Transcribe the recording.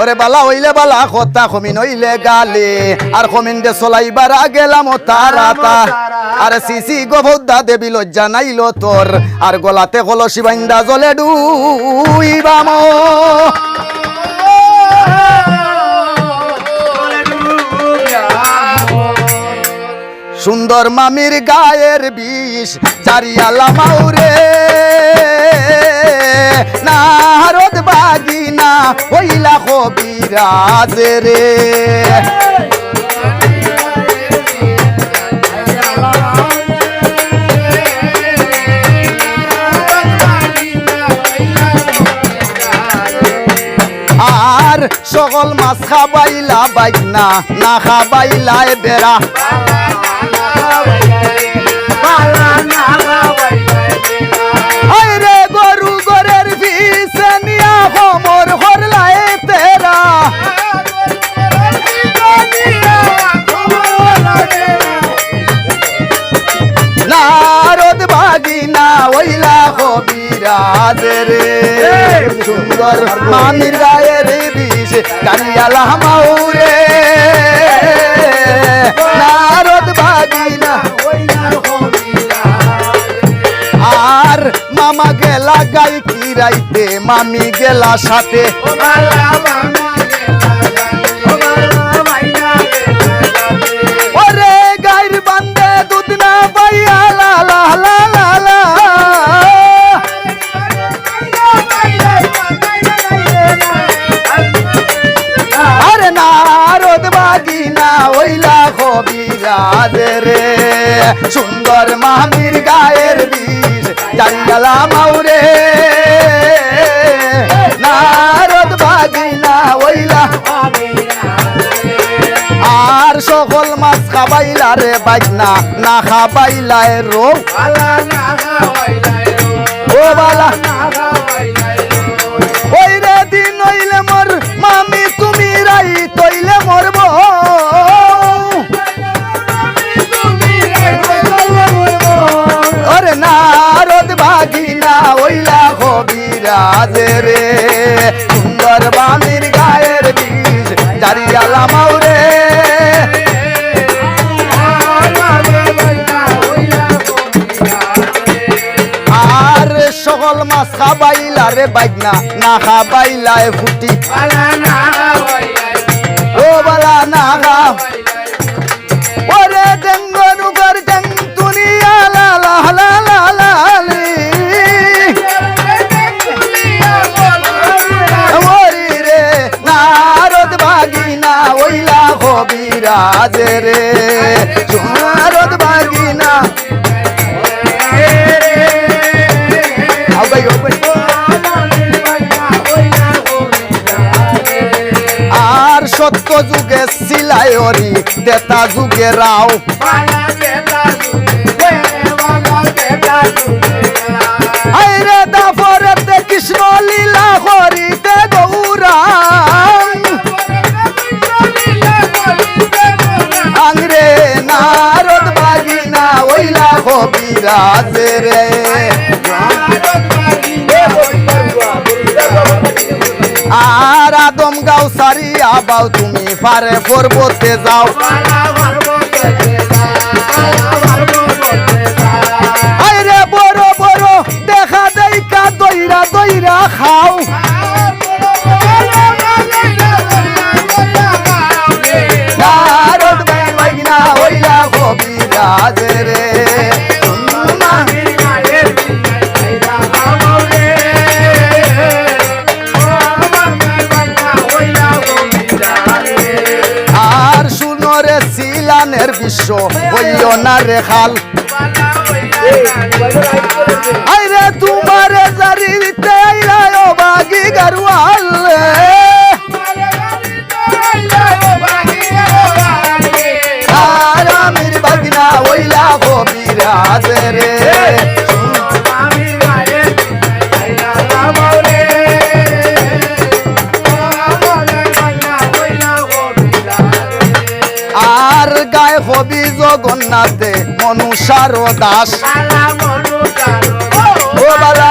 ওরে বালা হইলে বালা কথা খমিন হইলে গালে আর খমিন দে চলাইবার গেলাম তারাতা আরে সিসি গোবদ্দা দেবী লজ্জা নাইল তোর আর গলাতে কলসি বাইন্দা জলে ডুইবাম সুন্দর মামির গায়ের বিষ জারিয়ালা মাউরে নারদ বাগিনা হইলা কবিরাজ রে আর সকল মাছ খাবাইলা বাইনা না খাবাইলাই বেড়া রে গরু গরের পিছে নিয়া খমর হরলাই তেরা নারদ বাগিনা ওইলা কবিরাজ রে সুন্দর মামির গায়ের বিষ কানিয়ালা মাউরে নারদ বাগিনা আর মামা গেলা গাই কিরাইতে মামি গেলা সাথে ওরে গাইর বান্দে দুধ না পাইয়া লা লা লা লা লা আরে নারদ বাগিনা ওইলা কবিরাজ রে সুন্দর মামির গায়ের বিষ জাঙ্গালা মাউরে নারদ বাগিনা ওইলা আর সকল মাছ খাবাইলা রে বাজনা না খাবাইলাই রো ও বালা ওই রে দিন হইলে মোর মামি তুমি রাই তইলে মরব ওরে নারদ বাগিনা ওইলা কবিরাজ রে সুন্দর বামির গায়ের বিষ জারিয়ালা মাউরে আর সকল মাছ খাবাইলা রে বাইনা না খাবাইলা ফুটি ও বালা না খা ওরে ডেঙ্গনু গর ডেং তুনিয়া লা লা লা লা লা ওরি রে নারদ বাগিনা ওইলা কবিরাজ রে নারদ বাগিনা আর সত্য যুগে সিলাইরি তেতা যুগে রাও আইরে দাফরতে কৃষ্ণ লীলা করিতে গৌরাং আংরে নারদ বাগিনা ওইলা কবিরাজ রে আর আদম গাও সারিয়া বাও তুমি পারে পর্বতে যাও আইরে বড় বড় দেখা দেইকা দইরা দইরা খাও নারদ বাগিনা ওইলা কবিরাজ রে আর শুনরে সিলানের বিশ্ব হইও না রে খাল আইরে তোমারে জারিতে আইলায় বাগি গারওয়াল আর আমির বাগিনা ওইলা কবিরাজ রে আর গায়ে হবি জগন্নাথে মনুষার দাস ও বালা